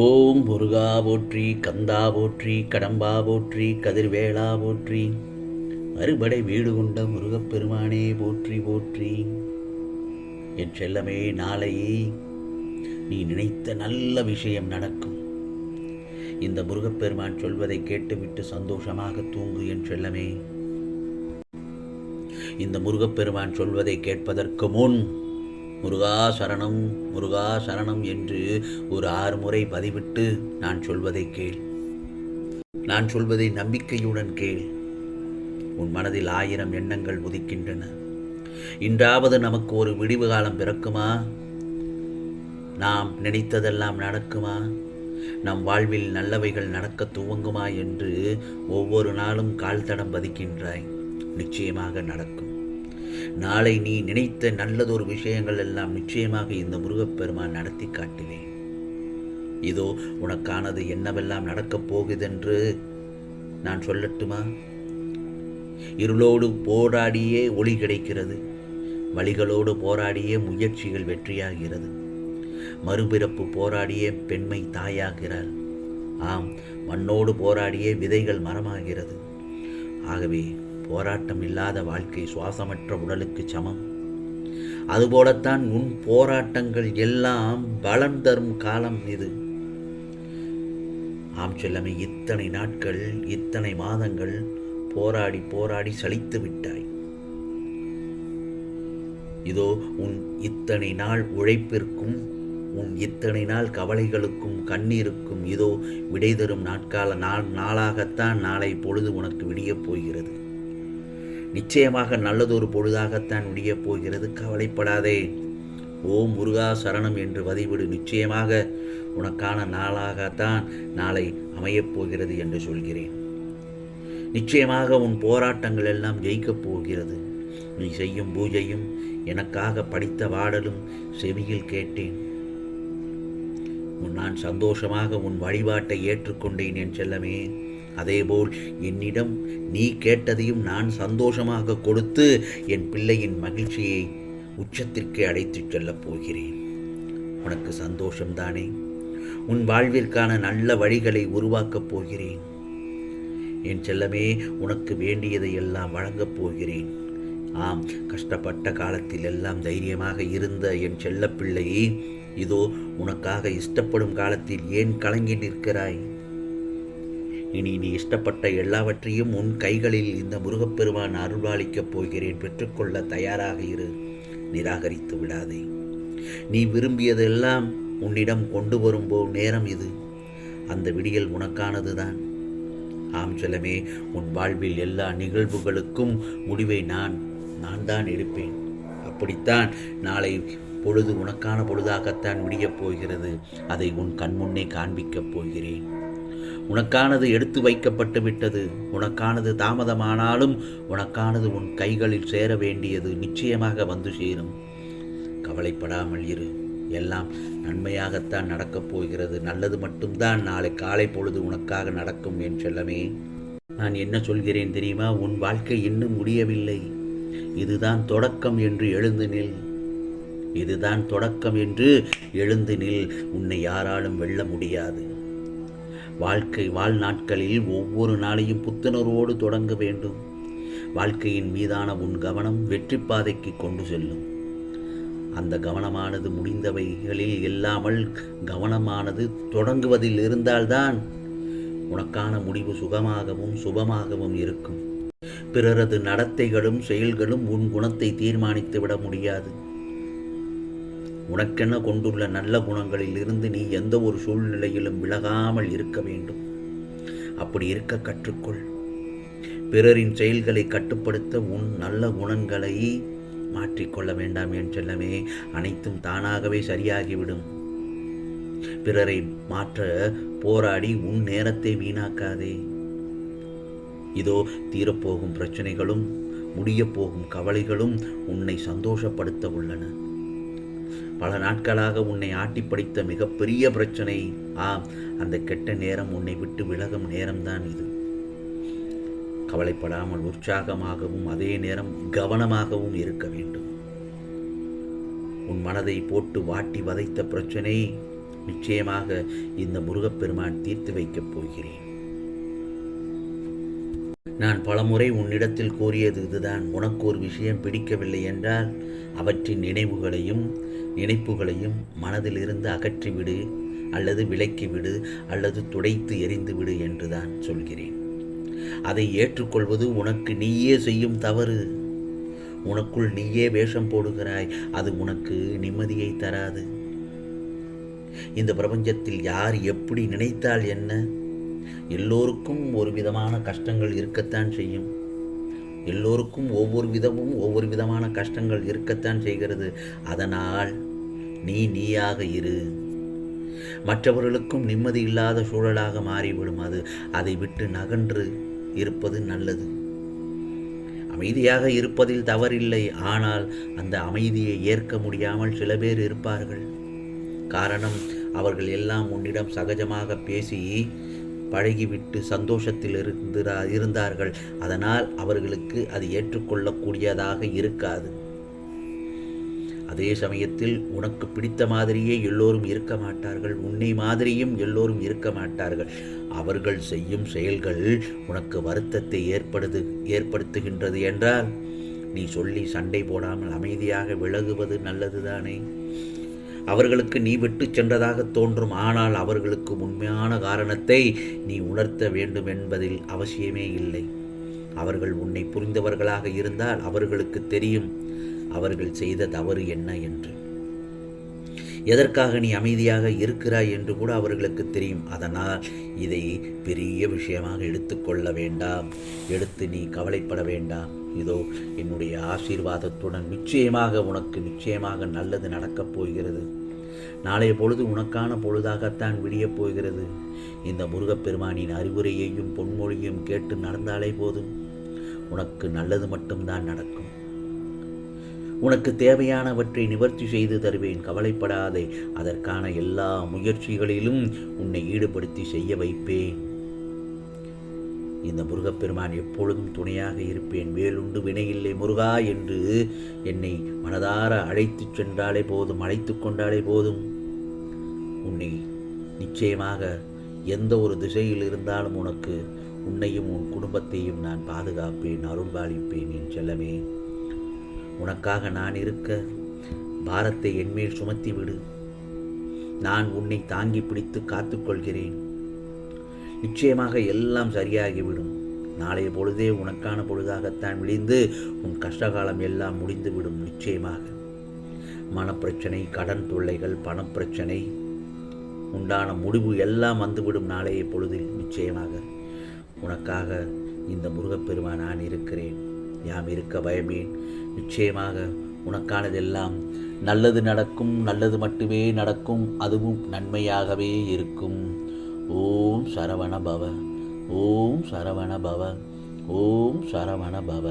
ஓம் முருகா போற்றி, கந்தா போற்றி, கடம்பா போற்றி, கதிர்வேளா போற்றி, அறுபடை வீடு கொண்ட முருகப்பெருமானே போற்றி போற்றி. என் செல்லமே, நாளை நீ நினைத்த நல்ல விஷயம் நடக்கும். இந்த முருகப்பெருமான் சொல்வதை கேட்டுவிட்டு சந்தோஷமாக தூங்கு என் செல்லமே. இந்த முருகப்பெருமான் சொல்வதை கேட்பதற்கு முன் முருகா சரணம், முருகா சரணம் என்று ஒரு 6 முறை பதிவிட்டு நான் சொல்வதை கேள். நான் சொல்வதை நம்பிக்கையுடன் கேள். உன் மனதில் 1000 எண்ணங்கள் உதிக்கின்றன. இன்றாவது நமக்கு ஒரு விடிவு காலம் பிறக்குமா? நாம் நினைத்ததெல்லாம் நடக்குமா? நம் வாழ்வில் நல்லவைகள் நடக்க துவங்குமா என்று ஒவ்வொரு நாளும் கால் தடம் பதிக்கின்றாய். நிச்சயமாக நடக்கும். நாளை நீ நினைத்த நல்லதொரு விஷயங்கள் எல்லாம் நிச்சயமாக இந்த முருகப்பெருமான் நடத்தி காட்டுவேன். இதோ உனக்கானது என்னவெல்லாம் நடக்கப் போகுதென்று நான் சொல்லட்டுமா? இருளோடு போராடியே ஒளி கிடைக்கிறது. வழிகளோடு போராடியே முயற்சிகள் வெற்றியாகிறது. மறுபிறப்பு போராடியே பெண்மை தாயாகிறாள். ஆம், மண்ணோடு போராடியே விதைகள் மரமாகிறது. ஆகவே போராட்டம் இல்லாத வாழ்க்கை சுவாசமற்ற உடலுக்கு சமம். அதுபோலத்தான் உன் போராட்டங்கள் எல்லாம் பலன் தரும் காலம் இது. ஆம் செல்லமே, இத்தனை நாட்கள், இத்தனை மாதங்கள் போராடி போராடி சலித்து விட்டாய். இதோ உன் இத்தனை நாள் உழைப்பிற்கும், உன் இத்தனை நாள் கவலைகளுக்கும் கண்ணீருக்கும் இதோ விடை தரும் நாளாகத்தான் நாளை பொழுது உனக்கு விடியப் போகிறது. நிச்சயமாக நல்லதொரு பொழுதாகத்தான் விடியப் போகிறது. கவலைப்படாதே. ஓம் முருகா சரணம் என்று பதிவிடு. நிச்சயமாக உனக்கான நாளாகத்தான் நாளை அமையப் போகிறது என்று சொல்கிறேன். நிச்சயமாக உன் போராட்டங்கள் எல்லாம் ஜெயிக்கப் போகிறது. நீ செய்யும் பூஜையும், எனக்காக படித்த பாடலும் செவியில் கேட்டேன். நான் சந்தோஷமாக உன் வழிபாட்டை ஏற்றுக்கொண்டேன் என் செல்லமே. அதேபோல் என்னிடம் நீ கேட்டதையும் நான் சந்தோஷமாக கொடுத்து என் பிள்ளையின் மகிழ்ச்சியை உச்சத்திற்கு அழைத்துச் செல்லப் போகிறேன். உனக்கு சந்தோஷம்தானே? உன் வாழ்விற்கான நல்ல வழிகளை உருவாக்கப் போகிறேன். என் செல்லமே, உனக்கு வேண்டியதை எல்லாம் வழங்கப் போகிறேன். ஆம், கஷ்டப்பட்ட காலத்தில் எல்லாம் தைரியமாக இருந்த என் செல்லப்பிள்ளை இதோ உனக்காக இஷ்டப்படும் காலத்தில் ஏன் கலங்கி நிற்கிறாய்? இனி நீ இஷ்டப்பட்ட எல்லாவற்றையும் உன் கைகளில் இந்த முருகப்பெருமான் அருள்பாலிக்கப் போகிறேன். பெற்றுக்கொள்ள தயாராக இரு. நிராகரித்து விடாதே. நீ விரும்பியதெல்லாம் உன்னிடம் கொண்டு வரும்போது நேரம் இது. அந்த விடியல் உனக்கானதுதான். ஆம் செல்லமே, உன் வாழ்வில் எல்லா நிகழ்வுகளுக்கும் முடிவை நான் தான் எடுப்பேன். அப்படித்தான் நாளை பொழுது உனக்கான பொழுதாகத்தான் விடியப் போகிறது. அதை உன் கண்முன்னே காண்பிக்கப் போகிறேன். உனக்கானது எடுத்து வைக்கப்பட்டு விட்டது. உனக்கானது தாமதமானாலும் உனக்கானது உன் கைகளில் சேர வேண்டியது நிச்சயமாக வந்து சேரும். கவலைப்படாமல் இரு. எல்லாம் நன்மையாகத்தான் நடக்கப் போகிறது. நல்லது மட்டும்தான் நாளை காலை பொழுது உனக்காக நடக்கும் என் செல்லமே. நான் என்ன சொல்கிறேன் தெரியுமா? உன் வாழ்க்கை இன்னும் முடியவில்லை. இதுதான் தொடக்கம் என்று எழுந்து நில். இதுதான் தொடக்கம் என்று எழுந்து நில். உன்னை யாராலும் வெல்ல முடியாது. வாழ்நாட்களில் ஒவ்வொரு நாளையும் புத்துணர்வோடு தொடங்க வேண்டும். வாழ்க்கையின் மீதான உன் கவனம் வெற்றி பாதைக்கு கொண்டு செல்லும். அந்த கவனமானது முடிந்தவைகளில் இல்லாமல் கவனமானது தொடங்குவதில் இருந்தால்தான் உனக்கான முடிவு சுகமாகவும் சுபமாகவும் இருக்கும். பிறரது நடத்தைகளும் செயல்களும் உன் குணத்தை தீர்மானித்து விட முடியாது. உனக்கென கொண்டுள்ள நல்ல குணங்களில் இருந்து நீ எந்த ஒரு சூழ்நிலையிலும் விலகாமல் இருக்க வேண்டும். அப்படி இருக்க கற்றுக்கொள். பிறரின் செயல்களை கட்டுப்படுத்த உன் நல்ல குணங்களை மாற்றிக்கொள்ள வேண்டாம் என் செல்லமே. அனைத்தும் தானாகவே சரியாகிவிடும். பிறரை மாற்ற போராடி உன் நேரத்தை வீணாக்காதே. இதோ தீரப்போகும் பிரச்சனைகளும் முடியப் போகும் கவலைகளும் உன்னை சந்தோஷப்படுத்த உள்ளன. பல நாட்களாக உன்னை ஆட்டிப்படித்த மிகப்பெரிய பிரச்சனை, அந்த கெட்ட நேரம் உன்னை விட்டு விலகும் நேரம்தான் இது. கவலைப்படாமல் உற்சாகமாகவும் அதே நேரம் கவனமாகவும் இருக்க வேண்டும். உன் மனதை போட்டு வாட்டி வதைத்த பிரச்சனை நிச்சயமாக இந்த முருகப்பெருமான் தீர்த்து வைக்கப் போகிறேன். நான் பலமுறை உன்னிடத்தில் கூறியது இதுதான். உனக்கு ஒரு விஷயம் பிடிக்கவில்லை என்றால் அவற்றின் நினைப்புகளையும் மனதிலிருந்து அகற்றிவிடு, அல்லது விலக்கிவிடு, அல்லது துடைத்து எறிந்துவிடு என்றுதான் சொல்கிறேன். அதை ஏற்றுக்கொள்வது உனக்கு நீயே செய்யும் தவறு. உனக்குள் நீயே வேஷம் போடுகிறாய். அது உனக்கு நிம்மதியை தராது. இந்த பிரபஞ்சத்தில் யார் எப்படி நினைத்தால் என்ன? எல்லோருக்கும் ஒரு விதமான கஷ்டங்கள் இருக்கத்தான் செய்யும். எல்லோருக்கும் ஒவ்வொரு விதமான கஷ்டங்கள் இருக்கத்தான் செய்கிறது. அதனால் நீயாக இரு. மற்றவர்களுக்கும் நிம்மதி இல்லாத சூழலாக மாறிவிடும் அது. அதை விட்டு நகன்று இருப்பது நல்லது. அமைதியாக இருப்பதில் தவறில்லை. ஆனால் அந்த அமைதியை ஏற்க முடியாமல் சில பேர் இருப்பார்கள். காரணம், அவர்கள் எல்லாம் உன்னிடம் சகஜமாக பேசி பழகிவிட்டு சந்தோஷத்தில் இருந்தார்கள். அதனால் அவர்களுக்கு அது ஏற்றுக்கொள்ளக்கூடியதாக இருக்காது. அதே சமயத்தில் உனக்கு பிடித்த மாதிரியே எல்லோரும் இருக்க மாட்டார்கள். உன்னை மாதிரியும் எல்லோரும் இருக்க மாட்டார்கள். அவர்கள் செய்யும் செயல்கள் உனக்கு வருத்தத்தை ஏற்படுத்துகின்றது என்றால் நீ சொல்லி சண்டை போடாமல் அமைதியாக விலகுவது நல்லதுதானே. அவர்களுக்கு நீ விட்டு சென்றதாக தோன்றும். ஆனால் அவர்களுக்கு உண்மையான காரணத்தை நீ உணர்த்த வேண்டும் என்பதில் அவசியமே இல்லை. அவர்கள் உன்னை புரிந்தவர்களாக இருந்தால் அவர்களுக்கு தெரியும் அவர்கள் செய்த தவறு என்ன என்று. எதற்காக நீ அமைதியாக இருக்கிறாய் என்று கூட அவர்களுக்கு தெரியும். அதனால் இதை பெரிய விஷயமாக எடுத்துக்கொள்ள வேண்டாம். எடுத்து நீ கவலைப்பட வேண்டாம். இதோ என்னுடைய ஆசீர்வாதத்துடன் உனக்கு நிச்சயமாக நல்லது நடக்கப் போகிறது. நாளைய பொழுது உனக்கான பொழுதாகத்தான் விடியப் போகிறது. இந்த முருகப்பெருமானின் அறிவுரையையும் பொன்மொழியும் கேட்டு நடந்தாலே போதும். உனக்கு நல்லது மட்டும்தான் நடக்கும். உனக்கு தேவையானவற்றை நிவர்த்தி செய்து தருவேன். கவலைப்படாதே. அதற்கான எல்லா முயற்சிகளிலும் உன்னை ஈடுபடுத்தி செய்ய வைப்பேன். இந்த முருகப்பெருமான் எப்பொழுதும் துணையாக இருப்பேன். வேலுண்டு வினையில்லை முருகா என்று என்னை மனதார அழைத்து சென்றாலே போதும், அழைத்து கொண்டாலே போதும். உன்னை நிச்சயமாக எந்த ஒரு திசையில் இருந்தாலும் உன்னையும் உன் குடும்பத்தையும் நான் பாதுகாப்பேன், அருள்பாலிப்பேன். என் செல்லமே, உனக்காக நான் இருக்க பாரத்தை என்மேல் சுமத்தி விடு. நான் உன்னை தாங்கி பிடித்து காத்துக்கொள்கிறேன். நிச்சயமாக எல்லாம் சரியாகிவிடும். நாளைய பொழுதே உனக்கான பொழுதாகத்தான் விழிந்து உன் கஷ்டகாலம் எல்லாம் முடிந்துவிடும். நிச்சயமாக மனப்பிரச்சனை, கடன் தொல்லைகள், பணப்பிரச்சனை உண்டான முடிவு எல்லாம் வந்துவிடும் நாளைய பொழுதில். நிச்சயமாக உனக்காக இந்த முருகப்பெருமான் நான் இருக்கிறேன். யாம் இருக்க பயமேன். நிச்சயமாக உனக்கானதெல்லாம் நல்லது நடக்கும். நல்லது மட்டுமே நடக்கும். அதுவும் நன்மையாகவே இருக்கும். ஓம் சரவண பவ. ஓம் சரவண பவ. ஓம் சரவண பவ.